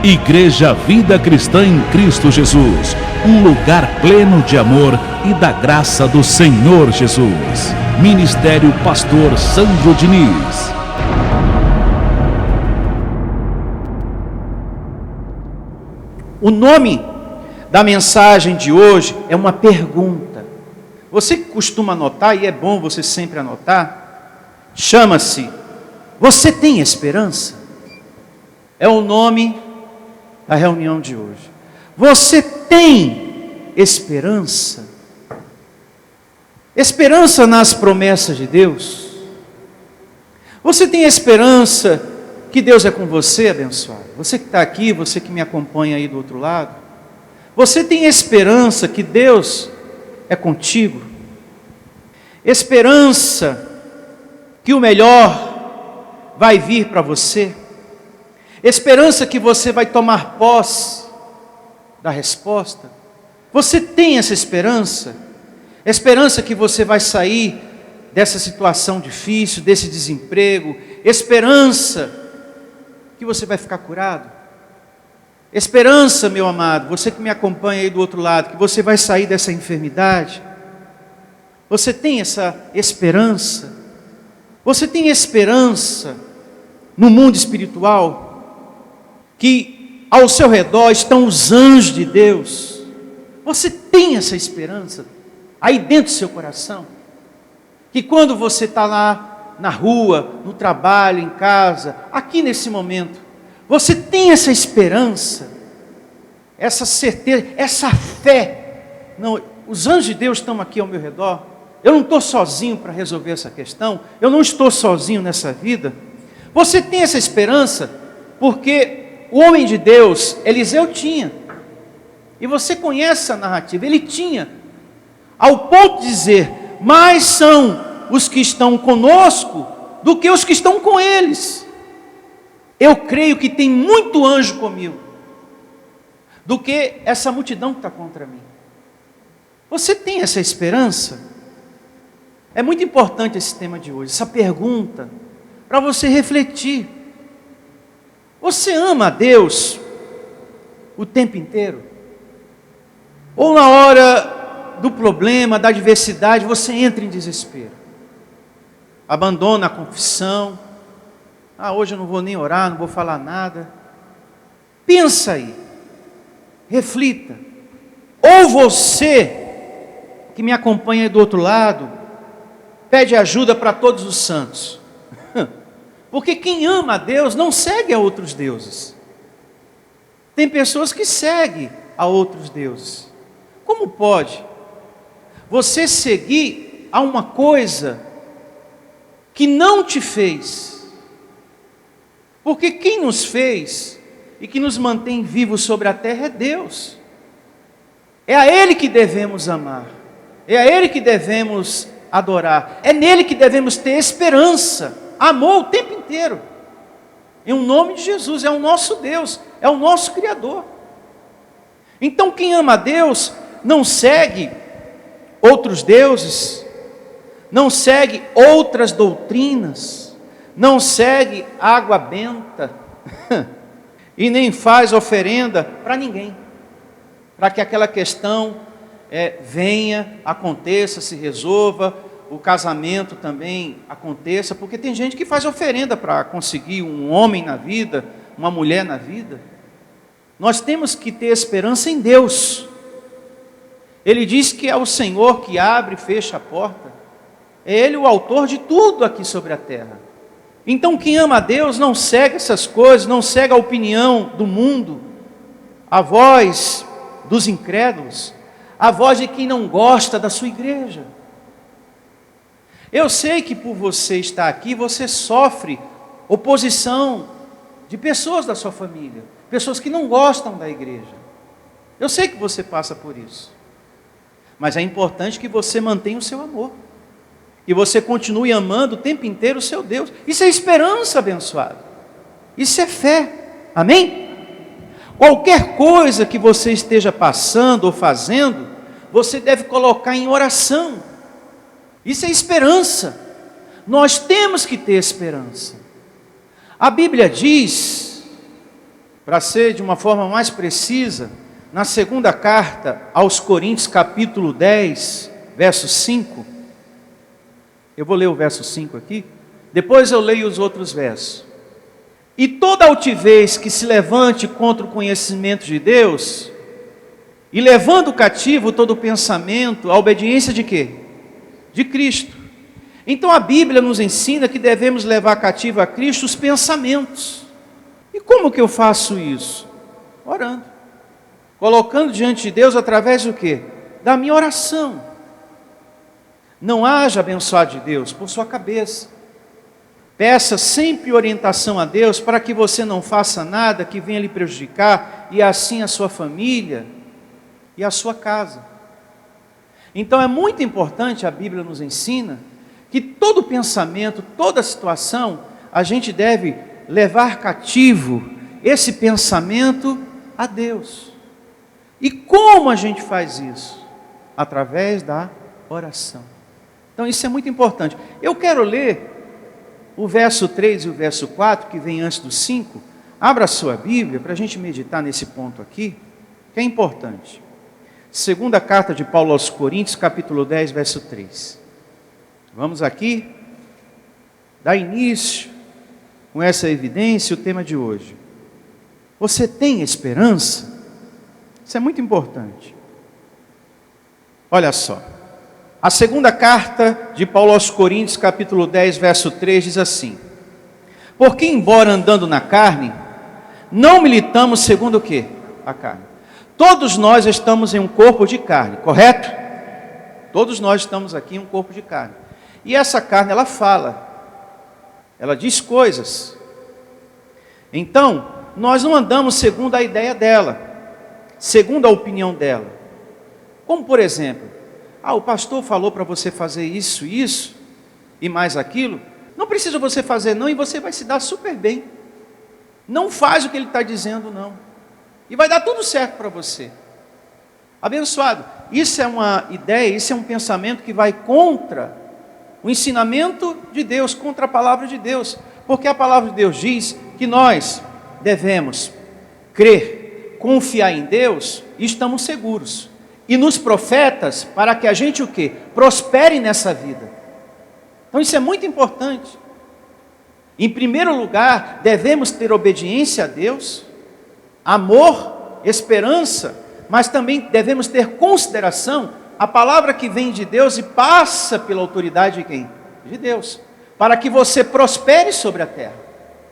Igreja Vida Cristã em Cristo Jesus, um lugar pleno de amor e da graça do Senhor Jesus. Ministério Pastor Sandro Diniz. O nome da mensagem de hoje é uma pergunta. Você que costuma anotar, e é bom você sempre anotar, chama-se "Você tem esperança?" É o nome da reunião de hoje. Você tem esperança? Esperança nas promessas de Deus? Você tem esperança que Deus é com você, abençoado? Você que está aqui, você que me acompanha aí do outro lado, você tem esperança que Deus é contigo? Esperança que o melhor vai vir para você? Esperança que você vai tomar posse da resposta? Você tem essa esperança? Esperança que você vai sair dessa situação difícil, desse desemprego? Esperança que você vai ficar curado? Esperança, meu amado, você que me acompanha aí do outro lado, que você vai sair dessa enfermidade? Você tem essa esperança? Você tem esperança no mundo espiritual? Que ao seu redor estão os anjos de Deus? Você tem essa esperança aí dentro do seu coração? Que quando você está lá na rua, no trabalho, em casa, aqui nesse momento, você tem essa esperança, essa certeza, essa fé? Não, os anjos de Deus estão aqui ao meu redor. Eu não estou sozinho para resolver essa questão. Eu não estou sozinho nessa vida. Você tem essa esperança porque o homem de Deus, Eliseu, tinha. E você conhece a narrativa. Ele tinha, ao ponto de dizer: mais são os que estão conosco do que os que estão com eles. Eu creio que tem muito anjo comigo do que essa multidão que está contra mim. Você tem essa esperança? É muito importante esse tema de hoje, essa pergunta, para você refletir. Você ama a Deus o tempo inteiro? Ou na hora do problema, da adversidade, você entra em desespero? Abandona a confissão. Hoje eu não vou nem orar, não vou falar nada. Pensa aí. Reflita. Ou você, que me acompanha aí do outro lado, pede ajuda para todos os santos. Porque quem ama a Deus não segue a outros deuses. Tem pessoas que seguem a outros deuses. Como pode você seguir a uma coisa que não te fez? Porque quem nos fez e que nos mantém vivos sobre a terra é Deus. É a Ele que devemos amar. É a Ele que devemos adorar. É nele que devemos ter esperança. Amor o tempo inteiro. Em nome de Jesus, é o nosso Deus, é o nosso Criador. Então quem ama a Deus não segue outros deuses, não segue outras doutrinas, não segue água benta e nem faz oferenda para ninguém, para que aquela questão venha, aconteça, se resolva, o casamento também aconteça, porque tem gente que faz oferenda para conseguir um homem na vida, uma mulher na vida. Nós temos que ter esperança em Deus. Ele diz que é o Senhor que abre e fecha a porta. É Ele o autor de tudo aqui sobre a terra. Então quem ama a Deus não segue essas coisas, não segue a opinião do mundo, a voz dos incrédulos, a voz de quem não gosta da sua igreja. Eu sei que por você estar aqui, você sofre oposição de pessoas da sua família, pessoas que não gostam da igreja. Eu sei que você passa por isso. Mas é importante que você mantenha o seu amor. E você continue amando o tempo inteiro o seu Deus. Isso é esperança, abençoado. Isso é fé. Amém? Qualquer coisa que você esteja passando ou fazendo, você deve colocar em oração. Isso é esperança. Nós temos que ter esperança. A Bíblia diz Para ser de uma forma mais precisa, na segunda carta aos Coríntios, capítulo 10, verso 5, eu vou ler o verso 5 aqui, depois eu leio os outros versos. E toda altivez que se levante contra o conhecimento de Deus, e levando cativo todo pensamento, a obediência de quê? De Cristo. Então a Bíblia nos ensina que devemos levar cativo a Cristo os pensamentos. E como que eu faço isso? Orando. Colocando diante de Deus através do quê? Da minha oração. Não haja abençoado de Deus por sua cabeça. Peça sempre orientação a Deus para que você não faça nada que venha lhe prejudicar e assim a sua família e a sua casa. Então é muito importante, a Bíblia nos ensina, que todo pensamento, toda situação, a gente deve levar cativo esse pensamento a Deus. E como a gente faz isso? Através da oração. Então isso é muito importante. Eu quero ler o verso 3 e o verso 4, que vem antes do 5. Abra a sua Bíblia para a gente meditar nesse ponto aqui, que é importante. Segunda carta de Paulo aos Coríntios, capítulo 10, verso 3. Vamos aqui dar início com essa evidência, o tema de hoje. Você tem esperança? Isso é muito importante. Olha só. A segunda carta de Paulo aos Coríntios, capítulo 10, verso 3, diz assim: porque embora andando na carne, não militamos segundo o quê? A carne. Todos nós estamos em um corpo de carne, correto? Todos nós estamos aqui em um corpo de carne. E essa carne, ela fala, ela diz coisas. Então, nós não andamos segundo a ideia dela, segundo a opinião dela. Como por exemplo, o pastor falou para você fazer isso, e mais aquilo. Não precisa você fazer não, e você vai se dar super bem. Não faz o que ele está dizendo não. E vai dar tudo certo para você. Abençoado. Isso é uma ideia, isso é um pensamento que vai contra o ensinamento de Deus, contra a palavra de Deus. Porque a palavra de Deus diz que nós devemos crer, confiar em Deus e estamos seguros. E nos profetas, para que a gente o quê? Prospere nessa vida. Então isso é muito importante. Em primeiro lugar, devemos ter obediência a Deus, amor, esperança, mas também devemos ter consideração a palavra que vem de Deus e passa pela autoridade de quem? De Deus. Para que você prospere sobre a terra.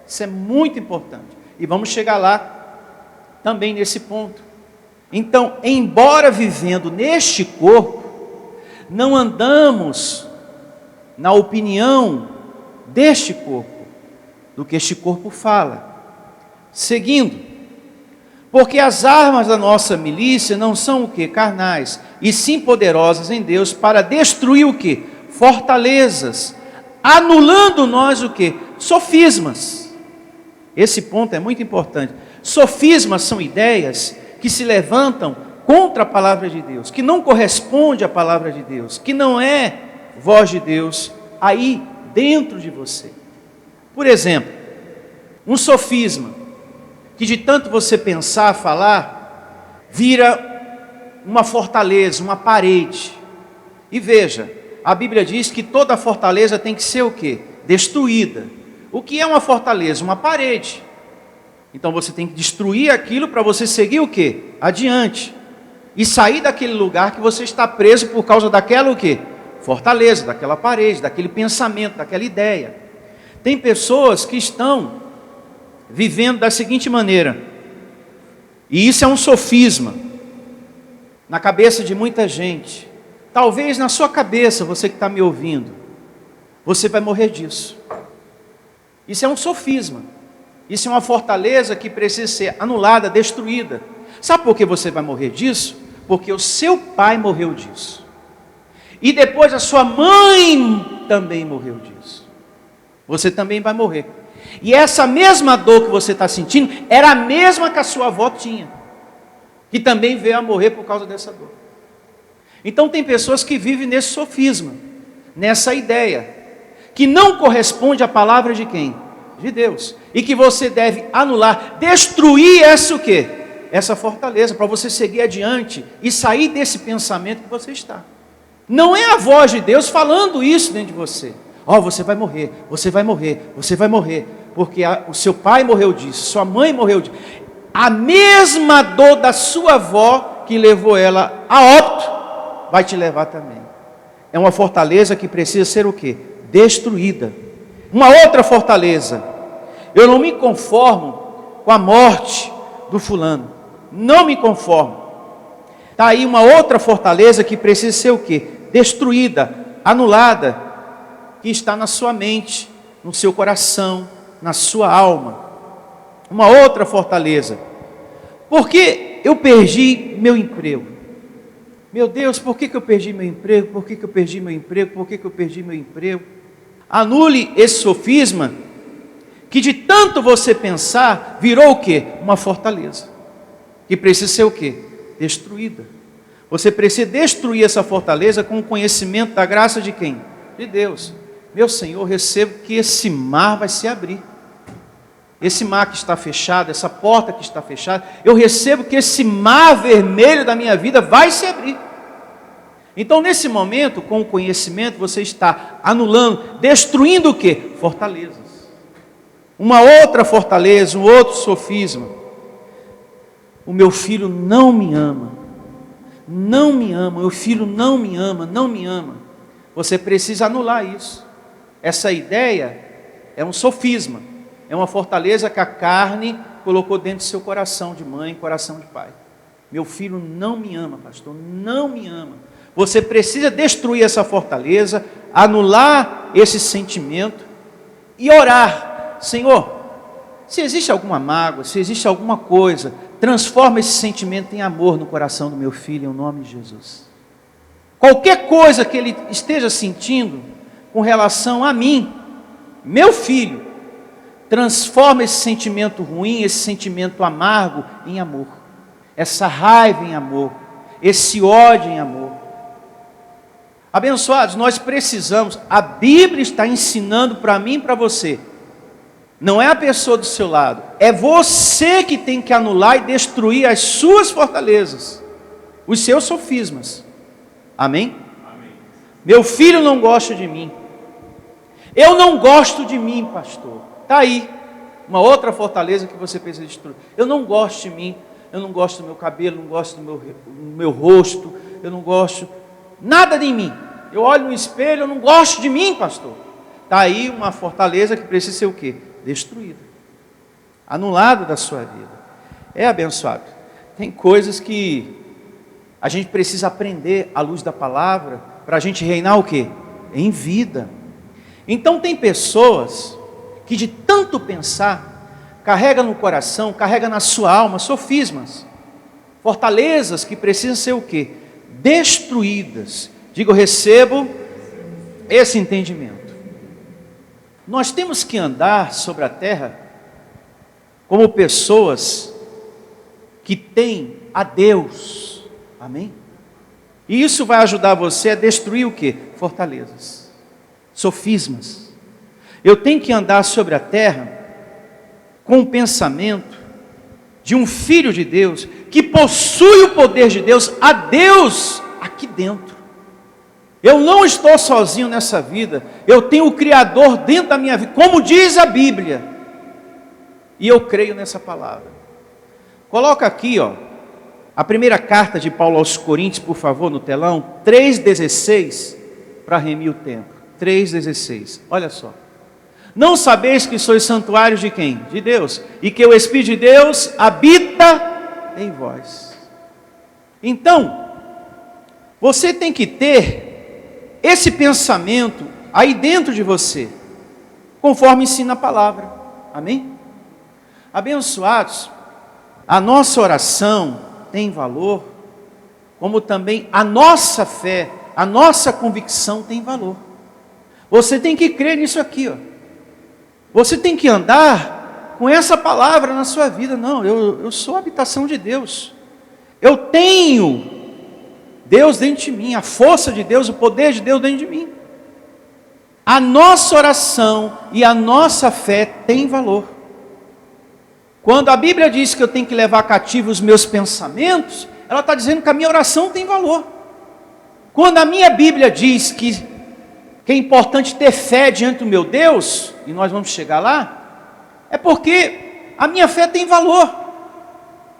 Isso é muito importante. E vamos chegar lá também nesse ponto. Então, embora vivendo neste corpo, não andamos na opinião deste corpo, do que este corpo fala. Seguindo, porque as armas da nossa milícia não são o que? Carnais, e sim poderosas em Deus para destruir o que? Fortalezas, anulando nós o que? Sofismas. Esse ponto é muito importante. Sofismas são ideias que se levantam contra a palavra de Deus, que não corresponde à palavra de Deus, que não é voz de Deus aí dentro de você. Por exemplo, um sofisma, que de tanto você pensar, falar, vira uma fortaleza, uma parede. E veja, a Bíblia diz que toda fortaleza tem que ser o quê? Destruída. O que é uma fortaleza? Uma parede. Então você tem que destruir aquilo para você seguir o quê? Adiante. E sair daquele lugar que você está preso por causa daquela o quê? Fortaleza, daquela parede, daquele pensamento, daquela ideia. Tem pessoas que estão vivendo da seguinte maneira. E isso é um sofisma na cabeça de muita gente. Talvez na sua cabeça, você que está me ouvindo, você vai morrer disso. Isso é um sofisma. Isso é uma fortaleza que precisa ser anulada, destruída. Sabe por que você vai morrer disso? Porque o seu pai morreu disso. E depois a sua mãe também morreu disso. Você também vai morrer. E essa mesma dor que você está sentindo, era a mesma que a sua avó tinha. Que também veio a morrer por causa dessa dor. Então tem pessoas que vivem nesse sofisma, nessa ideia, que não corresponde à palavra de quem? de Deus. E que você deve anular, destruir essa o quê? Essa fortaleza, para você seguir adiante e sair desse pensamento que você está. Não é a voz de Deus falando isso dentro de você. Você vai morrer, você vai morrer, você vai morrer. Porque o seu pai morreu disso, sua mãe morreu disso. A mesma dor da sua avó que levou ela a óbito, vai te levar também. É uma fortaleza que precisa ser o quê? Destruída. Uma outra fortaleza. Eu não me conformo com a morte do fulano. Não me conformo. Está aí uma outra fortaleza que precisa ser o quê? Destruída, anulada, que está na sua mente, no seu coração, na sua alma. Uma outra fortaleza. Por que eu perdi meu emprego? Meu Deus, por que eu perdi meu emprego? Por que eu perdi meu emprego? Por que eu perdi meu emprego? Anule esse sofisma, que de tanto você pensar, virou o quê? Uma fortaleza, que precisa ser o quê? Destruída. Você precisa destruir essa fortaleza com o conhecimento da graça de quem? De Deus. Meu Senhor, recebo que esse mar vai se abrir. Esse mar que está fechado, essa porta que está fechada, eu recebo que esse mar vermelho da minha vida vai se abrir. Então, nesse momento, com o conhecimento, você está anulando, destruindo o quê? Fortalezas. Uma outra fortaleza, um outro sofisma. O meu filho não me ama. Não me ama. Meu filho não me ama, não me ama. Você precisa anular isso. Essa ideia é um sofisma. É uma fortaleza que a carne colocou dentro do seu coração de mãe, coração de pai. Meu filho não me ama, pastor, não me ama. Você precisa destruir essa fortaleza, anular esse sentimento e orar. Senhor, se existe alguma mágoa, se existe alguma coisa, transforma esse sentimento em amor no coração do meu filho, em nome de Jesus. Qualquer coisa que ele esteja sentindo com relação a mim, meu filho, transforma esse sentimento ruim, esse sentimento amargo em amor. Essa raiva em amor, esse ódio em amor. Abençoados, nós precisamos, a Bíblia está ensinando para mim e para você. Não é a pessoa do seu lado, é você que tem que anular e destruir as suas fortalezas, os seus sofismas. Amém? Amém. Meu filho não gosta de mim. Eu não gosto de mim, pastor. Está aí, uma outra fortaleza que você precisa destruir. Eu não gosto de mim, eu não gosto do meu cabelo, não gosto do meu rosto, eu não gosto nada de mim. Eu olho no espelho, eu não gosto de mim, pastor. Está aí uma fortaleza que precisa ser o quê? Destruída. Anulado da sua vida. Abençoado. Tem coisas que a gente precisa aprender à luz da palavra para a gente reinar o quê? Em vida. Então tem pessoas que de tanto pensar, carrega no coração, carrega na sua alma sofismas, fortalezas que precisam ser o quê? Destruídas. Digo, eu recebo esse entendimento. Nós temos que andar sobre a terra como pessoas que têm a Deus. Amém? E isso vai ajudar você a destruir o quê? Fortalezas, sofismas. Eu tenho que andar sobre a terra com o pensamento de um filho de Deus que possui o poder de Deus, a Deus aqui dentro. Eu não estou sozinho nessa vida, eu tenho o Criador dentro da minha vida, como diz a Bíblia, e eu creio nessa palavra. Coloca aqui, a primeira carta de Paulo aos Coríntios, por favor, no telão, 3,16, para remir o tempo. 3,16, olha só. Não sabeis que sois santuários de quem? De Deus. E que o Espírito de Deus habita em vós. Então, você tem que ter esse pensamento aí dentro de você, conforme ensina a palavra. Amém? Abençoados, a nossa oração tem valor, como também a nossa fé, a nossa convicção tem valor. Você tem que crer nisso aqui, Você tem que andar com essa palavra na sua vida. Não, eu sou a habitação de Deus. Eu tenho Deus dentro de mim, a força de Deus, o poder de Deus dentro de mim. a nossa oração e a nossa fé têm valor. Quando a Bíblia diz que eu tenho que levar cativo os meus pensamentos, ela está dizendo que a minha oração tem valor. Quando a minha Bíblia diz que é importante ter fé diante do meu Deus, e nós vamos chegar lá, é porque a minha fé tem valor.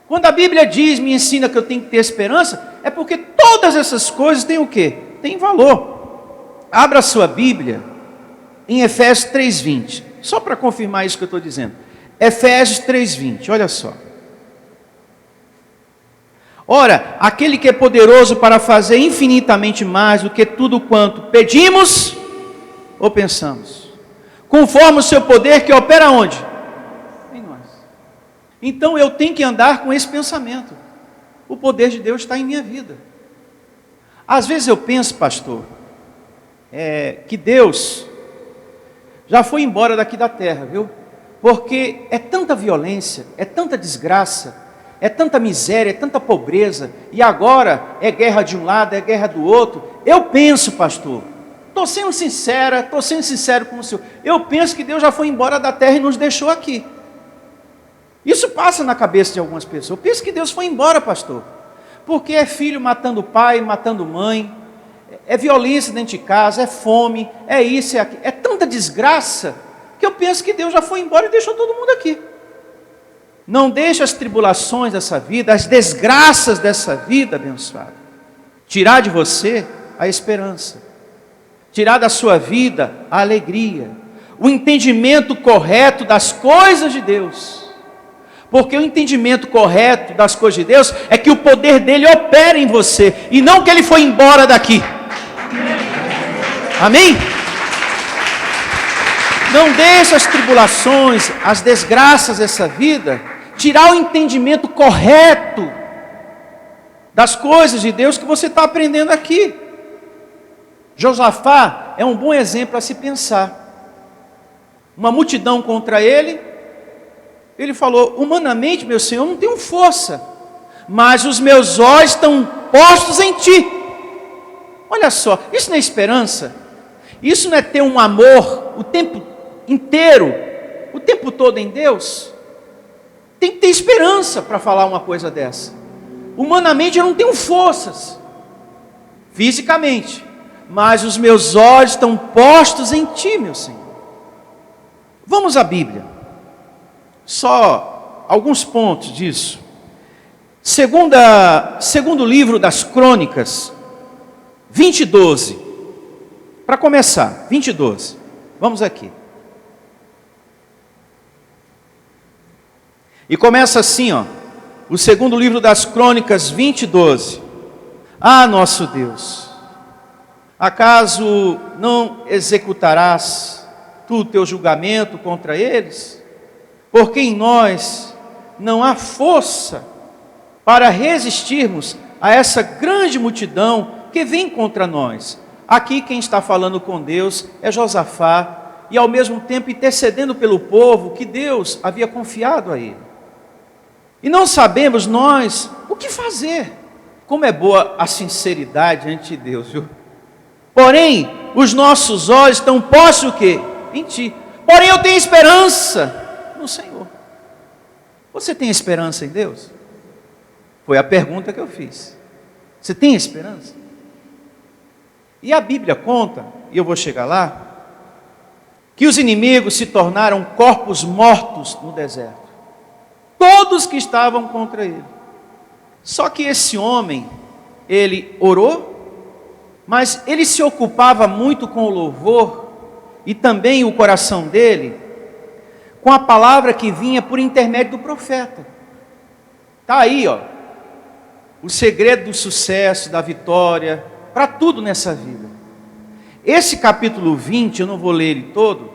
Quando a Bíblia diz, me ensina que eu tenho que ter esperança, é porque todas essas coisas têm o quê? Tem valor. Abra a sua Bíblia em Efésios 3:20, só para confirmar isso que eu estou dizendo. Efésios 3:20, olha só. Ora, aquele que é poderoso para fazer infinitamente mais do que tudo quanto pedimos ou pensamos, conforme o seu poder que opera onde? Em nós. Então eu tenho que andar com esse pensamento. O poder de Deus está em minha vida. Às vezes eu penso, pastor, que Deus já foi embora daqui da terra, viu? Porque é tanta violência, é tanta desgraça, é tanta miséria, é tanta pobreza, e agora é guerra de um lado, é guerra do outro. Eu penso, pastor, estou sendo sincero com o senhor, eu penso que Deus já foi embora da terra e nos deixou aqui. Isso passa na cabeça de algumas pessoas. Eu penso que Deus foi embora, pastor, porque é filho matando pai, matando mãe, é violência dentro de casa, é fome, é isso, é aquilo, é tanta desgraça, que eu penso que Deus já foi embora e deixou todo mundo aqui. Não deixe as tribulações dessa vida, as desgraças dessa vida, abençoado, tirar de você a esperança, tirar da sua vida a alegria, o entendimento correto das coisas de Deus. Porque o entendimento correto das coisas de Deus é que o poder dele opera em você, e não que ele foi embora daqui. Amém? Não deixe as tribulações, as desgraças dessa vida tirar o entendimento correto das coisas de Deus que você está aprendendo aqui. Josafá é um bom exemplo a se pensar. Uma multidão contra ele, ele falou: humanamente, meu Senhor, eu não tenho força, mas os meus olhos estão postos em Ti. Olha só, isso não é esperança? Isso não é ter um amor o tempo inteiro, o tempo todo em Deus? Tem que ter esperança para falar uma coisa dessa. Humanamente eu não tenho forças, fisicamente, mas os meus olhos estão postos em Ti, meu Senhor. Vamos à Bíblia, só alguns pontos disso. Segundo livro das Crônicas, 20:12, para começar, 20:12, vamos aqui. E começa assim, ó, o segundo livro das Crônicas, 20:12. Ah, nosso Deus, acaso não executarás tu o teu julgamento contra eles? Porque em nós não há força para resistirmos a essa grande multidão que vem contra nós. Aqui quem está falando com Deus é Josafá, e ao mesmo tempo intercedendo pelo povo que Deus havia confiado a ele. E não sabemos nós o que fazer. Como é boa a sinceridade diante de Deus, viu? Porém, os nossos olhos estão postos o quê? Em Ti. Porém, eu tenho esperança no Senhor. Você tem esperança em Deus? Foi a pergunta que eu fiz. Você tem esperança? E a Bíblia conta, e eu vou chegar lá, que os inimigos se tornaram corpos mortos no deserto. Todos que estavam contra ele. Só que esse homem, ele orou, mas ele se ocupava muito com o louvor, e também o coração dele, com a palavra que vinha por intermédio do profeta. Está aí, ó, o segredo do sucesso, da vitória, para tudo nessa vida. Esse capítulo 20, eu não vou ler ele todo,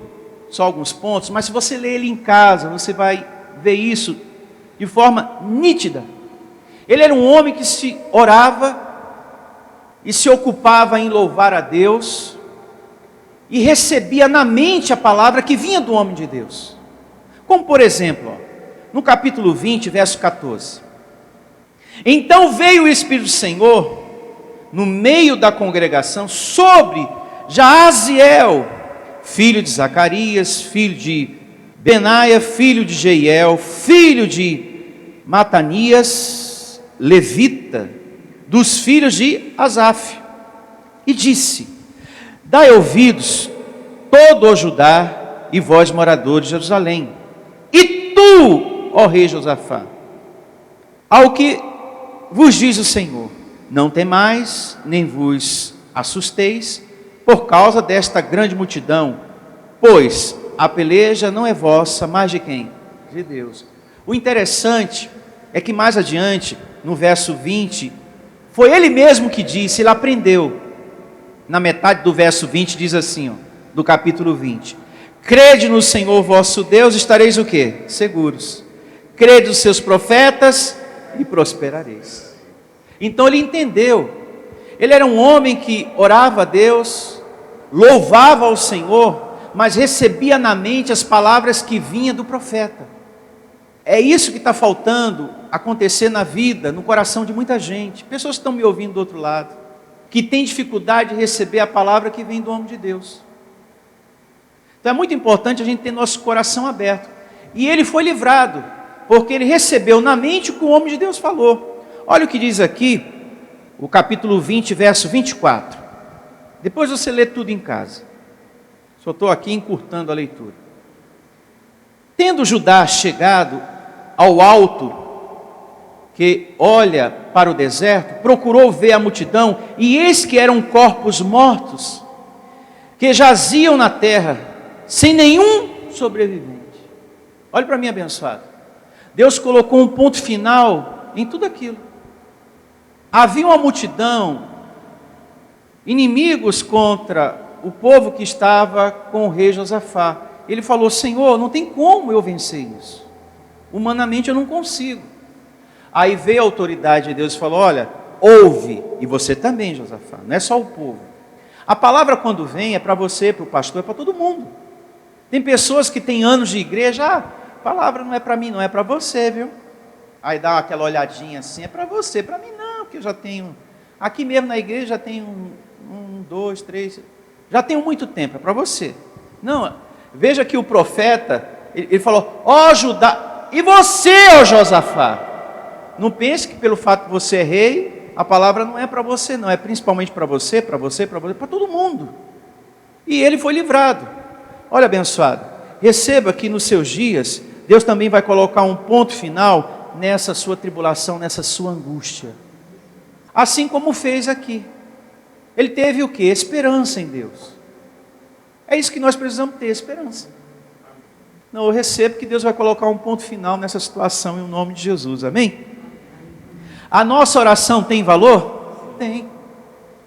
só alguns pontos, mas se você ler ele em casa, você vai ver isso de forma nítida. Ele era um homem que se orava e se ocupava em louvar a Deus e recebia na mente a palavra que vinha do homem de Deus. Como por exemplo, ó, no capítulo 20, verso 14. Então veio o Espírito do Senhor no meio da congregação sobre Jaaziel, filho de Zacarias, filho de Benaia, filho de Jeiel, filho de Matanias, levita, dos filhos de Asaf. E disse: dai ouvidos, todo o Judá, e vós, moradores de Jerusalém, e tu, ó rei Josafá, ao que vos diz o Senhor: não temais, nem vos assusteis, por causa desta grande multidão, pois a peleja não é vossa, mas de quem? De Deus. O interessante é que mais adiante, no verso 20, foi ele mesmo que disse, ele aprendeu. Na metade do verso 20 diz assim, do capítulo 20: crede no Senhor vosso Deus, estareis o quê? Seguros. Crede nos seus profetas e prosperareis. Então ele entendeu. Ele era um homem que orava a Deus, louvava ao Senhor, mas recebia na mente as palavras que vinham do profeta. É isso que está faltando acontecer na vida, no coração de muita gente. Pessoas que estão me ouvindo do outro lado, que têm dificuldade de receber a palavra que vem do homem de Deus. Então é muito importante a gente ter nosso coração aberto. E ele foi livrado, porque ele recebeu na mente o que o homem de Deus falou. Olha o que diz aqui, o capítulo 20, verso 24. Depois você lê tudo em casa. Só estou aqui encurtando a leitura. Tendo Judá chegado ao alto, que olha para o deserto, procurou ver a multidão, e eis que eram corpos mortos, que jaziam na terra, sem nenhum sobrevivente. Olha para mim, abençoado. Deus colocou um ponto final em tudo aquilo. Havia uma multidão, inimigos contra o povo que estava com o rei Josafá. Ele falou: Senhor, não tem como eu vencer isso. Humanamente eu não consigo. Aí veio a autoridade de Deus e falou: olha, ouve, e você também, Josafá, não é só o povo. A palavra quando vem é para você, para o pastor, é para todo mundo. Tem pessoas que têm anos de igreja: a palavra não é para mim, não é para você, viu? Aí dá aquela olhadinha assim: é para você, para mim não, porque eu já tenho, aqui mesmo na igreja já tenho 1, 2, 3, já tenho muito tempo, é para você. Não, veja que o profeta, ele falou: ó Judá, e você, ó Josafá? Não pense que pelo fato de você é rei, a palavra não é para você, não, é principalmente para você, para todo mundo. E ele foi livrado. Olha, abençoado, receba que nos seus dias, Deus também vai colocar um ponto final nessa sua tribulação, nessa sua angústia. Assim como fez aqui. Ele teve o quê? Esperança em Deus. É isso que nós precisamos ter, esperança. Não, eu recebo que Deus vai colocar um ponto final nessa situação, em nome de Jesus, amém? A nossa oração tem valor? Tem.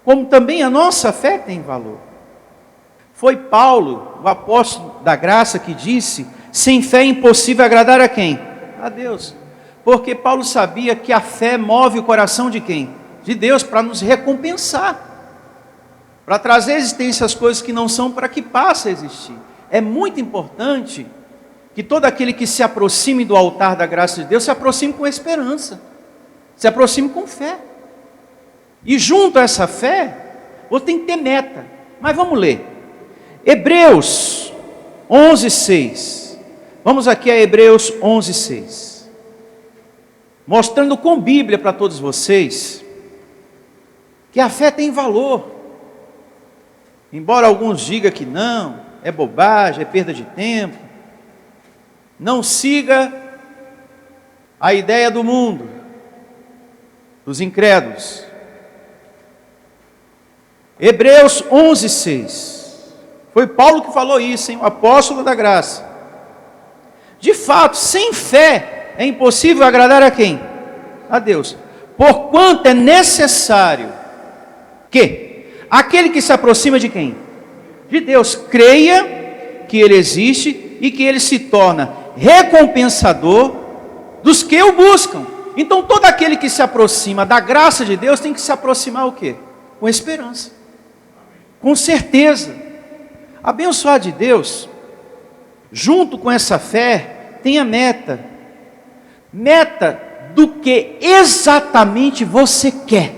Como também a nossa fé tem valor. Foi Paulo, o apóstolo da graça, que disse: sem fé é impossível agradar a quem? A Deus. Porque Paulo sabia que a fé move o coração de quem? De Deus, para nos recompensar. Para trazer à existência as coisas que não são, para que passe a existir. É muito importante que todo aquele que se aproxime do altar da graça de Deus se aproxime com esperança, se aproxime com fé. E junto a essa fé, você tem que ter meta. Mas vamos ler. Hebreus 11:6. Vamos aqui a Hebreus 11:6. Mostrando com Bíblia para todos vocês que a fé tem valor. Embora alguns digam que não, é bobagem, é perda de tempo. Não siga a ideia do mundo, dos incrédulos. Hebreus 11:6. Foi Paulo que falou isso, hein? O apóstolo da graça. De fato, sem fé é impossível agradar a quem? A Deus. Porquanto é necessário que aquele que se aproxima de quem? De Deus, creia que Ele existe e que Ele se torna recompensador dos que o buscam. Então todo aquele que se aproxima da graça de Deus tem que se aproximar o quê? Com esperança, com certeza. Abençoado de Deus, junto com essa fé, tem a meta. Meta do que exatamente você quer.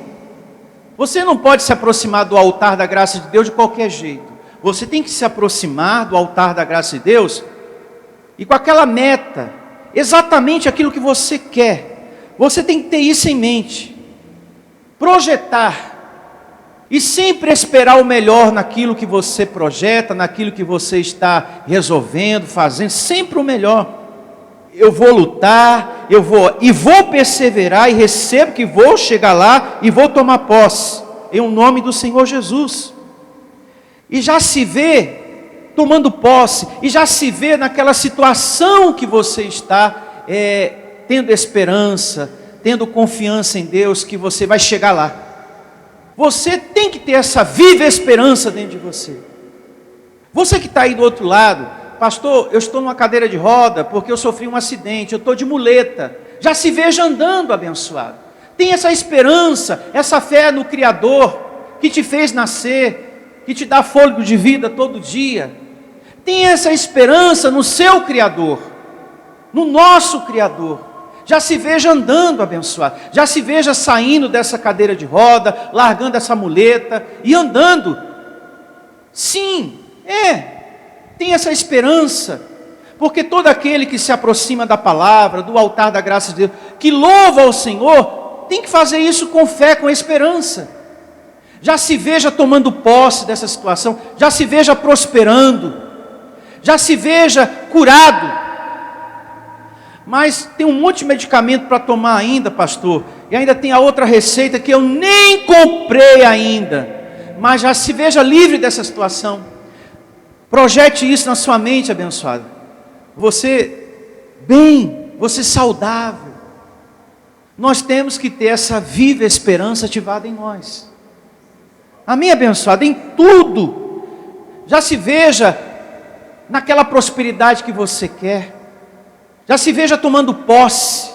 Você não pode se aproximar do altar da graça de Deus de qualquer jeito. Você tem que se aproximar do altar da graça de Deus e com aquela meta, exatamente aquilo que você quer. Você tem que ter isso em mente. Projetar. E sempre esperar o melhor naquilo que você projeta, naquilo que você está resolvendo, fazendo, sempre o melhor. Eu vou lutar, vou perseverar e recebo que vou chegar lá e vou tomar posse, em nome do Senhor Jesus. E já se vê tomando posse, e já se vê naquela situação que você está, tendo esperança, tendo confiança em Deus, que você vai chegar lá. Você tem que ter essa viva esperança dentro de você. Você que está aí do outro lado, pastor, eu estou numa cadeira de roda porque eu sofri um acidente, eu estou de muleta. Já se veja andando abençoado. Tem essa esperança, essa fé no Criador, que te fez nascer, que te dá fôlego de vida todo dia. Tem essa esperança no seu Criador, no nosso Criador. Já se veja andando abençoado, já se veja saindo dessa cadeira de roda, largando essa muleta e andando. Sim, tem essa esperança, porque todo aquele que se aproxima da palavra, do altar da graça de Deus, que louva ao Senhor, tem que fazer isso com fé, com esperança. Já se veja tomando posse dessa situação, já se veja prosperando, já se veja curado. Mas tem um monte de medicamento para tomar ainda, pastor, e ainda tem a outra receita que eu nem comprei ainda, mas já se veja livre dessa situação. Projete isso na sua mente, abençoado. Você bem, você saudável. Nós temos que ter essa viva esperança ativada em nós. Amém, abençoado? Em tudo. Já se veja naquela prosperidade que você quer. Já se veja tomando posse.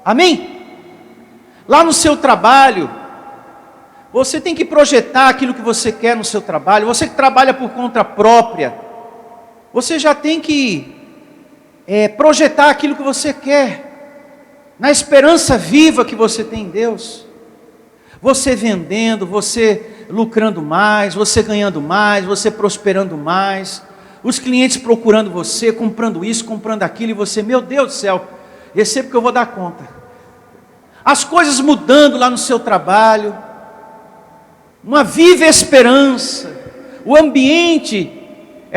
Amém? Lá no seu trabalho, você tem que projetar aquilo que você quer no seu trabalho. Você que trabalha por conta própria, você já tem que projetar aquilo que você quer, na esperança viva que você tem em Deus. Você vendendo, você lucrando mais, você ganhando mais, você prosperando mais, os clientes procurando você, comprando isso, comprando aquilo, e você, meu Deus do céu, recebo que eu vou dar conta. As coisas mudando lá no seu trabalho, uma viva esperança, o ambiente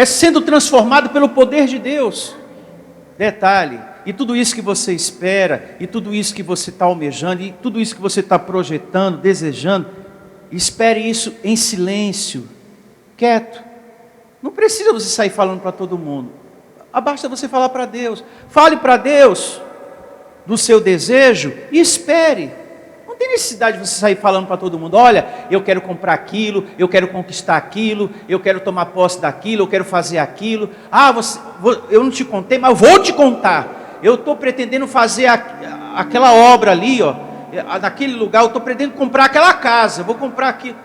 sendo transformado pelo poder de Deus. Detalhe, e tudo isso que você espera, e tudo isso que você está almejando, e tudo isso que você está projetando, desejando, espere isso em silêncio, quieto. Não precisa você sair falando para todo mundo. Basta você falar para Deus. Fale para Deus do seu desejo e espere. Não tem necessidade de você sair falando para todo mundo. Olha, eu quero comprar aquilo, eu quero conquistar aquilo, eu quero tomar posse daquilo, eu quero fazer aquilo. Eu não te contei, mas eu vou te contar. Eu estou pretendendo fazer aquela obra ali, naquele lugar. Eu estou pretendendo comprar aquela casa. Eu vou comprar aquilo.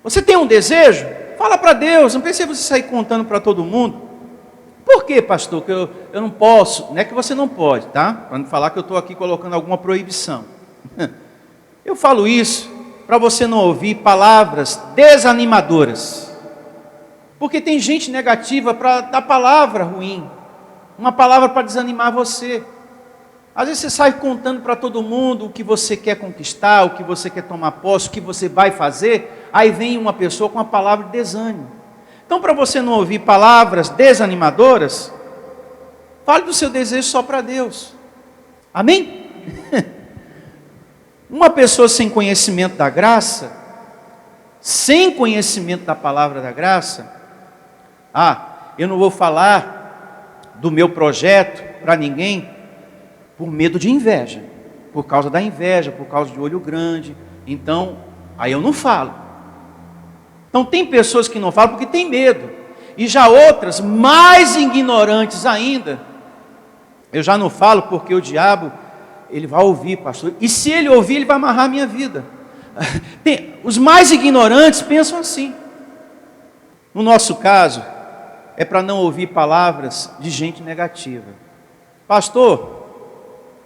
Você tem um desejo? Fala para Deus, não precisa você sair contando para todo mundo. Por que, pastor, que eu não posso? Não é que você não pode, tá? Para não falar que eu estou aqui colocando alguma proibição. Eu falo isso para você não ouvir palavras desanimadoras. Porque tem gente negativa para dar palavra ruim, uma palavra para desanimar você. Às vezes você sai contando para todo mundo o que você quer conquistar, o que você quer tomar posse, o que você vai fazer. Aí vem uma pessoa com uma palavra de desânimo. Então, para você não ouvir palavras desanimadoras, fale do seu desejo só para Deus. Amém? Uma pessoa sem conhecimento da graça, sem conhecimento da palavra da graça, eu não vou falar do meu projeto para ninguém, por medo de inveja, por causa da inveja, por causa de olho grande. Então, aí eu não falo. Então tem pessoas que não falam porque tem medo, e já outras, mais ignorantes ainda, eu já não falo porque o diabo, ele vai ouvir, pastor, e se ele ouvir, ele vai amarrar a minha vida. Os mais ignorantes pensam assim. No nosso caso, é para não ouvir palavras de gente negativa. Pastor,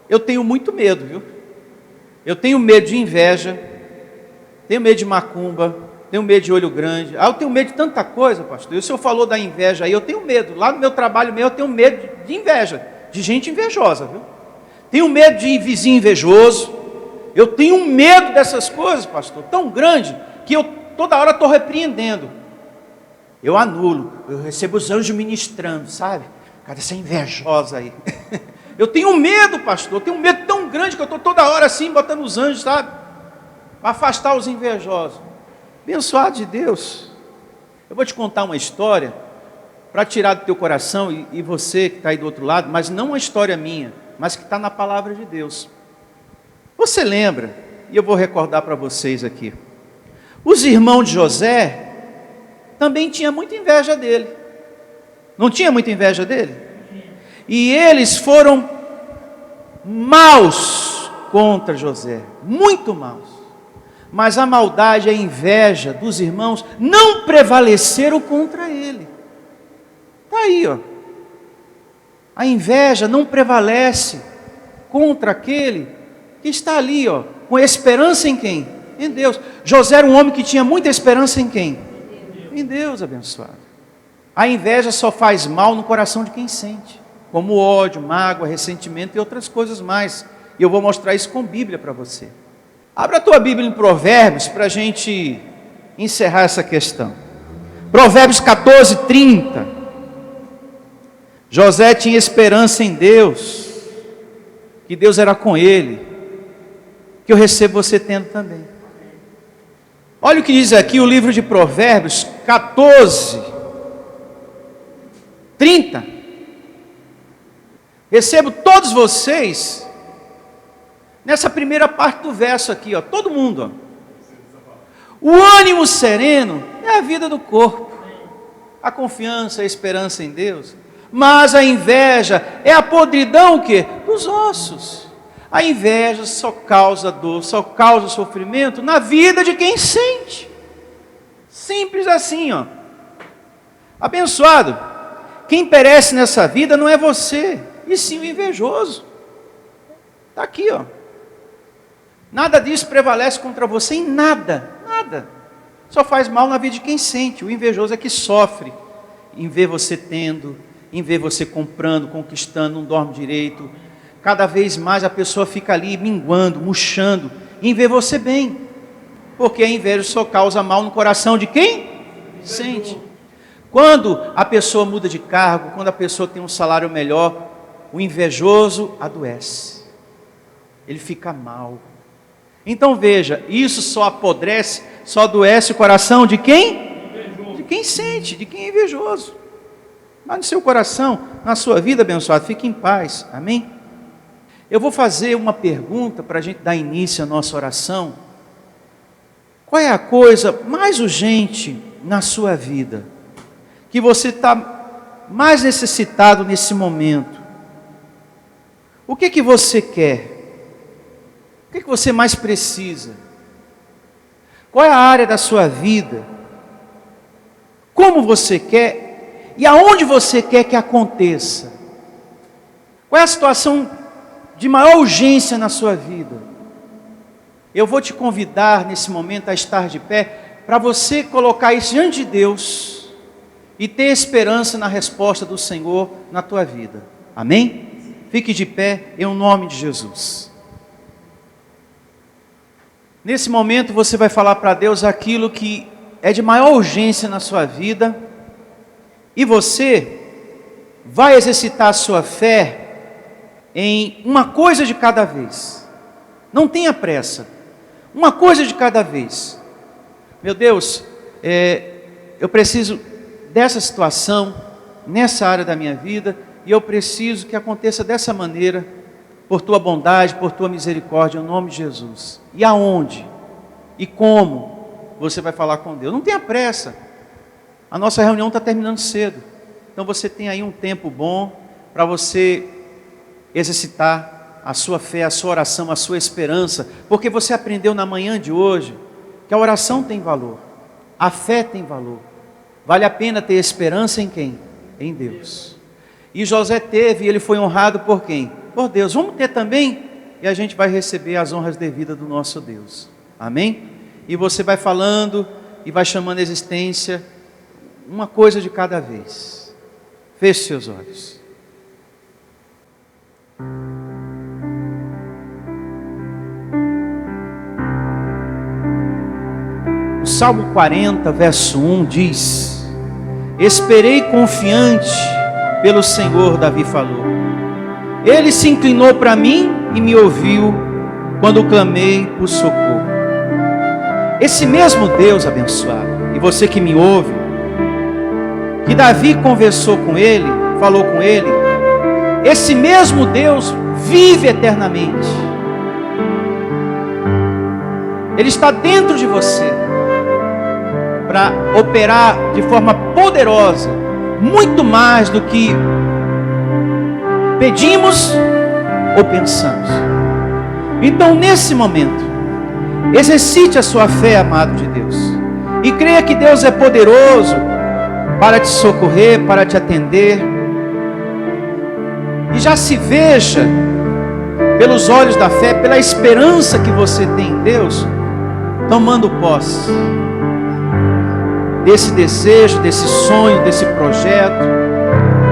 eu tenho muito medo, viu? Eu tenho medo de inveja, tenho medo de macumba, tenho medo de olho grande. Eu tenho medo de tanta coisa, pastor. E o senhor falou da inveja aí, eu tenho medo. Lá no meu trabalho mesmo, eu tenho medo de inveja, de gente invejosa, viu? Tenho medo de vizinho invejoso. Eu tenho medo dessas coisas, pastor, tão grande, que eu toda hora estou repreendendo. Eu anulo, eu recebo os anjos ministrando, sabe? Cadê essa invejosa aí? Eu tenho medo, pastor, eu tenho um medo tão grande que eu estou toda hora assim, botando os anjos, sabe? Para afastar os invejosos. Abençoado de Deus. Eu vou te contar uma história, para tirar do teu coração, e você que está aí do outro lado, mas não uma história minha, mas que está na palavra de Deus. Você lembra, e eu vou recordar para vocês aqui, os irmãos de José também tinham muita inveja dele. Não tinha muita inveja dele? E eles foram maus contra José, muito maus. Mas a maldade e a inveja dos irmãos não prevaleceram contra ele. Está aí, ó. A inveja não prevalece contra aquele que está ali, ó, com esperança em quem? Em Deus. José era um homem que tinha muita esperança em quem? Em Deus, abençoado. A inveja só faz mal no coração de quem sente, como ódio, mágoa, ressentimento e outras coisas mais. E eu vou mostrar isso com Bíblia para você. Abra a tua Bíblia em Provérbios para a gente encerrar essa questão. Provérbios 14, 30. José tinha esperança em Deus, que Deus era com ele, que eu recebo você tendo também. Olha o que diz aqui o livro de Provérbios 14, 30. Recebo todos vocês nessa primeira parte do verso aqui, ó, todo mundo, ó. O ânimo sereno é a vida do corpo, a confiança, a esperança em Deus. Mas a inveja é a podridão o quê? Dos ossos. A inveja só causa dor, só causa sofrimento na vida de quem sente. Simples assim, ó. Abençoado, quem perece nessa vida não é você, e sim o invejoso. Está aqui, ó. Nada disso prevalece contra você em nada, nada. Só faz mal na vida de quem sente. O invejoso é que sofre em ver você tendo, em ver você comprando, conquistando, não dorme direito. Cada vez mais a pessoa fica ali minguando, murchando, em ver você bem. Porque a inveja só causa mal no coração de quem? Sente. Quando a pessoa muda de cargo, quando a pessoa tem um salário melhor, o invejoso adoece. Ele fica mal. Então veja, isso só apodrece, só adoece o coração de quem? De quem sente, de quem é invejoso. Mas no seu coração, na sua vida, abençoado, fique em paz. Amém? Eu vou fazer uma pergunta para a gente dar início à nossa oração. Qual é a coisa mais urgente na sua vida? Que você está mais necessitado nesse momento? O que você quer? O que você mais precisa? Qual é a área da sua vida? Como você quer? E aonde você quer que aconteça? Qual é a situação de maior urgência na sua vida? Eu vou te convidar nesse momento a estar de pé, para você colocar isso diante de Deus, e ter esperança na resposta do Senhor na tua vida. Amém? Fique de pé em nome de Jesus. Nesse momento você vai falar para Deus aquilo que é de maior urgência na sua vida, e você vai exercitar a sua fé em uma coisa de cada vez. Não tenha pressa. Uma coisa de cada vez. Meu Deus, eu preciso dessa situação, nessa área da minha vida, e eu preciso que aconteça dessa maneira, por tua bondade, por tua misericórdia, em nome de Jesus. E aonde? E como você vai falar com Deus? Não tenha pressa. A nossa reunião está terminando cedo. Então você tem aí um tempo bom para você exercitar a sua fé, a sua oração, a sua esperança, porque você aprendeu na manhã de hoje que a oração tem valor, a fé tem valor. Vale a pena ter esperança em quem? Em Deus. E José teve, e ele foi honrado por quem? Por Deus. Vamos ter também, e a gente vai receber as honras devidas do nosso Deus. Amém? E você vai falando e vai chamando a existência uma coisa de cada vez. Feche seus olhos. O Salmo 40, verso 1 diz: esperei confiante pelo Senhor, Davi falou. Ele se inclinou para mim e me ouviu quando clamei por socorro. Esse mesmo Deus abençoado, e você que me ouve, que Davi conversou com ele, falou com ele, esse mesmo Deus vive eternamente. Ele está dentro de você para operar de forma poderosa, muito mais do que pedimos ou pensamos. Então, nesse momento, exercite a sua fé, amado de Deus, e creia que Deus é poderoso para te socorrer, para te atender. E já se veja pelos olhos da fé, pela esperança que você tem em Deus, tomando posse desse desejo, desse sonho, desse projeto,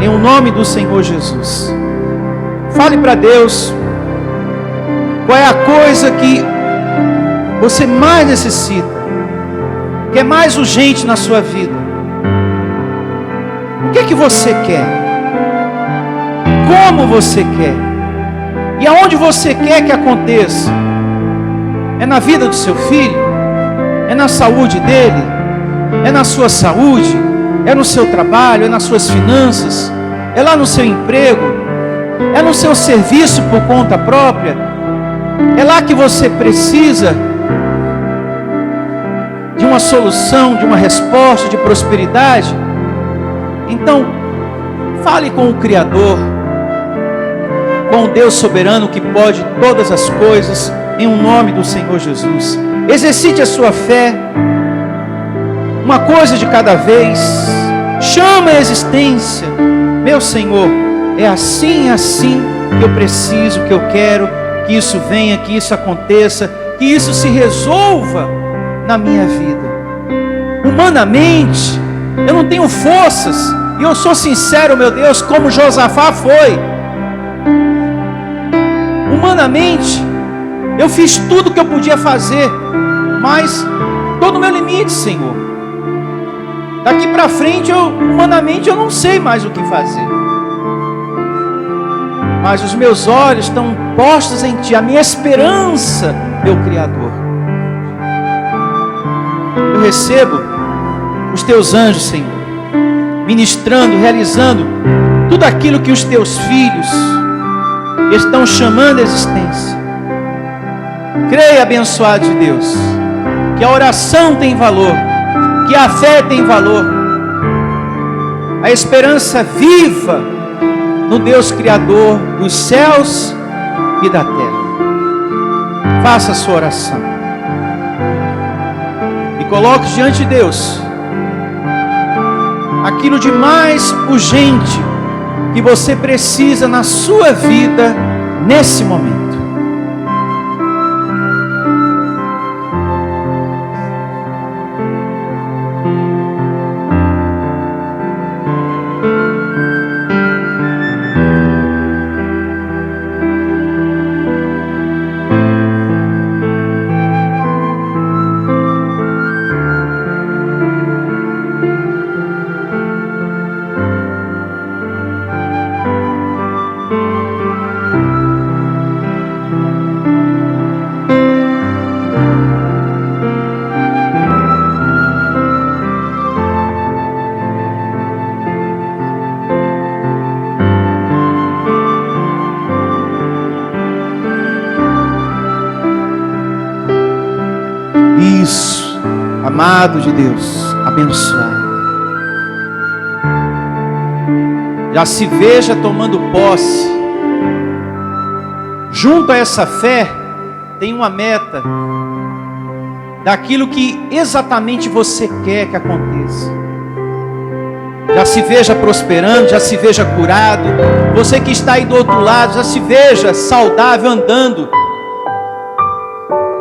em o nome do Senhor Jesus. Fale para Deus qual é a coisa que você mais necessita, que é mais urgente na sua vida. O que é que você quer? Como você quer? E aonde você quer que aconteça? É na vida do seu filho? É na saúde dele? É na sua saúde? É no seu trabalho? É nas suas finanças? É lá no seu emprego? É no seu serviço por conta própria? É lá que você precisa de uma solução, de uma resposta, de prosperidade? Então, fale com o Criador, com o Deus soberano que pode todas as coisas, em o nome do Senhor Jesus. Exercite a sua fé, uma coisa de cada vez. Chama a existência. Meu Senhor, é assim que eu preciso, que eu quero, que isso venha, que isso aconteça, que isso se resolva na minha vida. Humanamente, eu não tenho forças, e eu sou sincero, meu Deus, como Josafá foi. Humanamente, eu fiz tudo o que eu podia fazer, mas estou no meu limite, Senhor. Daqui para frente, humanamente, eu não sei mais o que fazer. Mas os meus olhos estão postos em Ti, a minha esperança, meu Criador. Eu recebo os Teus anjos, Senhor, ministrando, realizando tudo aquilo que os Teus filhos estão chamando a existência. Creia, abençoado de Deus, que a oração tem valor, que a fé tem valor, a esperança viva no Deus Criador dos céus e da terra. Faça a sua oração e coloque diante de Deus aquilo de mais urgente que você precisa na sua vida nesse momento. Isso, amado de Deus, abençoado. Já se veja tomando posse. Junto a essa fé, tem uma meta daquilo que exatamente você quer que aconteça. Já se veja prosperando, já se veja curado. Você que está aí do outro lado, já se veja saudável, andando,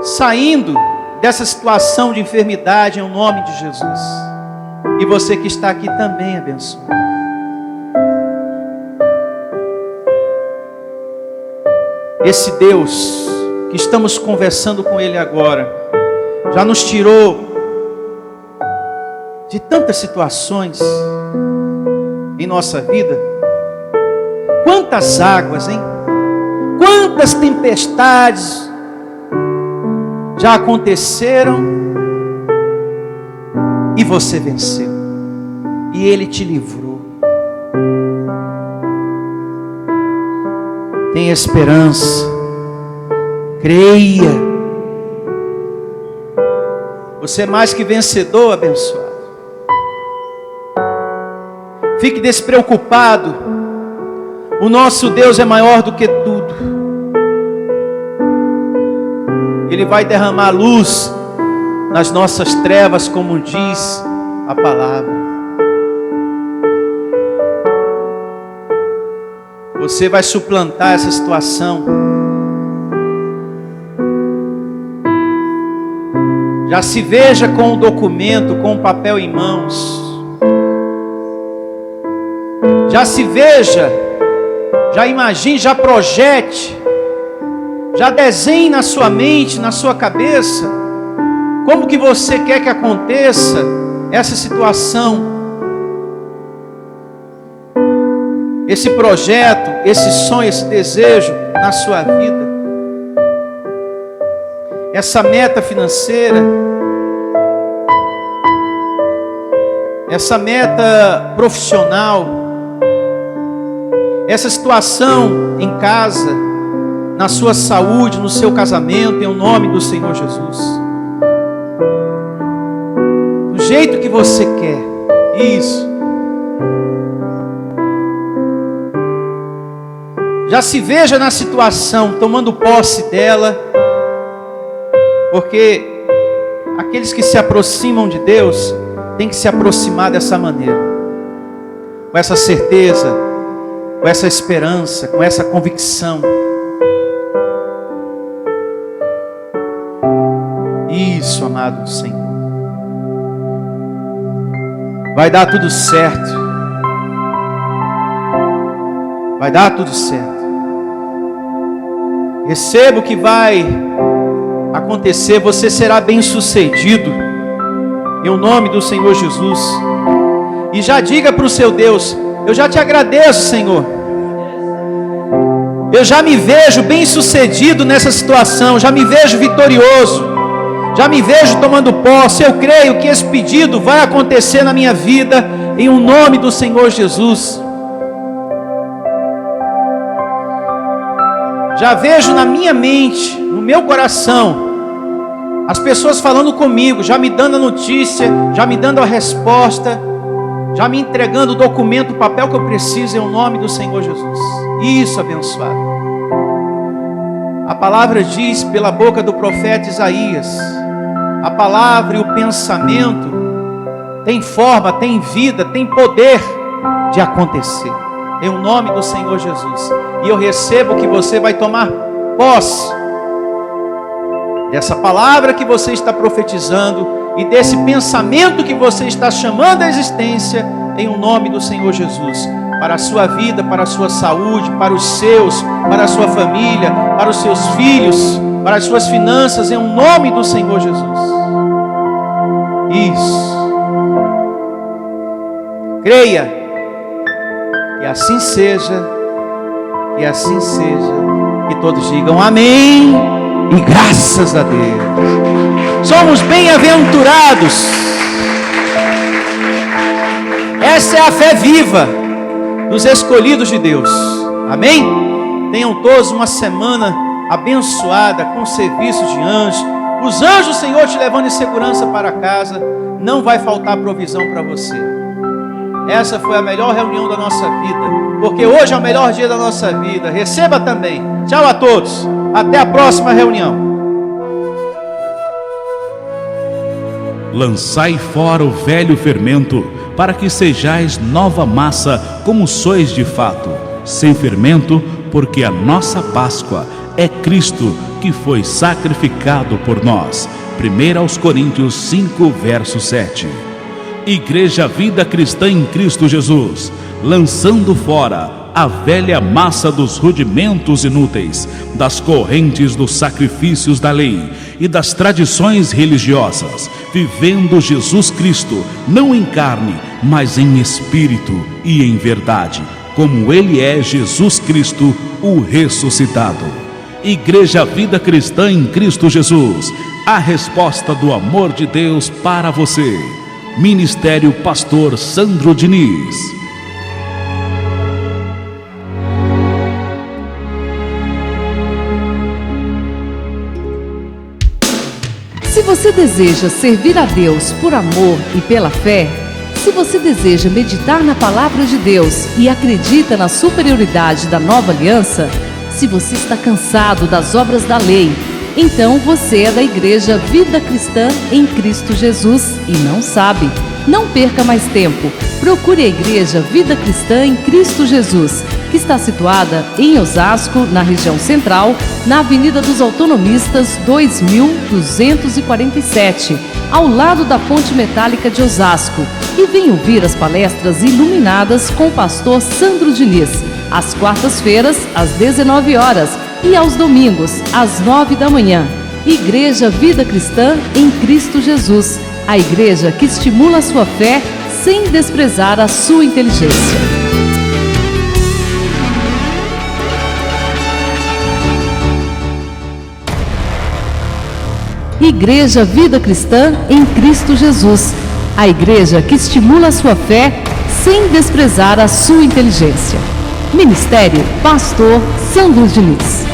saindo dessa situação de enfermidade em nome de Jesus. E você que está aqui também abençoe. Esse Deus que estamos conversando com Ele agora, já nos tirou de tantas situações em nossa vida. Quantas águas, hein? Quantas tempestades já aconteceram e você venceu. E Ele te livrou. Tenha esperança. Creia. Você é mais que vencedor, abençoado. Fique despreocupado. O nosso Deus é maior do que tudo. Ele vai derramar luz nas nossas trevas, como diz a palavra. Você vai suplantar essa situação. Já se veja com o documento, com o papel em mãos. Já se veja, já imagine, já projete, já desenhe na sua mente, na sua cabeça, como que você quer que aconteça essa situação, esse projeto, esse sonho, esse desejo na sua vida, essa meta financeira, essa meta profissional, essa situação em casa, na sua saúde, no seu casamento, em nome do Senhor Jesus. Do jeito que você quer. Isso. Já se veja na situação, tomando posse dela. Porque aqueles que se aproximam de Deus têm que se aproximar dessa maneira. Com essa certeza, com essa esperança, com essa convicção. Isso, amado Senhor. Vai dar tudo certo. Vai dar tudo certo. Receba o que vai acontecer. Você será bem-sucedido. Em nome do Senhor Jesus. E já diga para o seu Deus: eu já te agradeço, Senhor. Eu já me vejo bem-sucedido nessa situação. Já me vejo vitorioso. Já me vejo tomando posse. Eu creio que esse pedido vai acontecer na minha vida, em nome do Senhor Jesus. Já vejo na minha mente, no meu coração, as pessoas falando comigo, já me dando a notícia, já me dando a resposta, já me entregando o documento, o papel que eu preciso, em nome do Senhor Jesus. Isso, abençoado. A palavra diz pela boca do profeta Isaías: a palavra e o pensamento tem forma, tem vida, tem poder de acontecer. Em nome do Senhor Jesus. E eu recebo que você vai tomar posse dessa palavra que você está profetizando e desse pensamento que você está chamando à existência, em nome do Senhor Jesus. Para a sua vida, para a sua saúde, para os seus, para a sua família, para os seus filhos, para as suas finanças, em nome do Senhor Jesus. Isso. Creia. Que assim seja, que assim seja, que todos digam amém e graças a Deus. Somos bem-aventurados. Essa é a fé viva dos escolhidos de Deus. Amém? Tenham todos uma semana abençoada com serviço de anjos. Os anjos, Senhor, te levando em segurança para casa. Não vai faltar provisão para você. Essa foi a melhor reunião da nossa vida, porque hoje é o melhor dia da nossa vida. Receba também. Tchau a todos. Até a próxima reunião. Lançai fora o velho fermento, para que sejais nova massa, como sois de fato, sem fermento, porque a nossa Páscoa é Cristo que foi sacrificado por nós. 1 Coríntios 5, verso 7. Igreja Vida Cristã em Cristo Jesus, lançando fora a velha massa dos rudimentos inúteis, das correntes dos sacrifícios da lei e das tradições religiosas, vivendo Jesus Cristo, não em carne, mas em espírito e em verdade, como Ele é Jesus Cristo, o ressuscitado. Igreja Vida Cristã em Cristo Jesus, a resposta do amor de Deus para você. Ministério Pastor Sandro Diniz. Se você deseja servir a Deus por amor e pela fé, se você deseja meditar na Palavra de Deus e acredita na superioridade da nova aliança, se você está cansado das obras da lei, então você é da Igreja Vida Cristã em Cristo Jesus e não sabe. Não perca mais tempo. Procure a Igreja Vida Cristã em Cristo Jesus, que está situada em Osasco, na região central, na Avenida dos Autonomistas 2247, ao lado da Ponte Metálica de Osasco. E venha ouvir as palestras iluminadas com o pastor Sandro Diniz, às quartas-feiras, às 19 horas e aos domingos, às 9 da manhã. Igreja Vida Cristã em Cristo Jesus, a igreja que estimula a sua fé sem desprezar a sua inteligência. Igreja Vida Cristã em Cristo Jesus, a igreja que estimula a sua fé sem desprezar a sua inteligência. Ministério Pastor Sandro Diniz.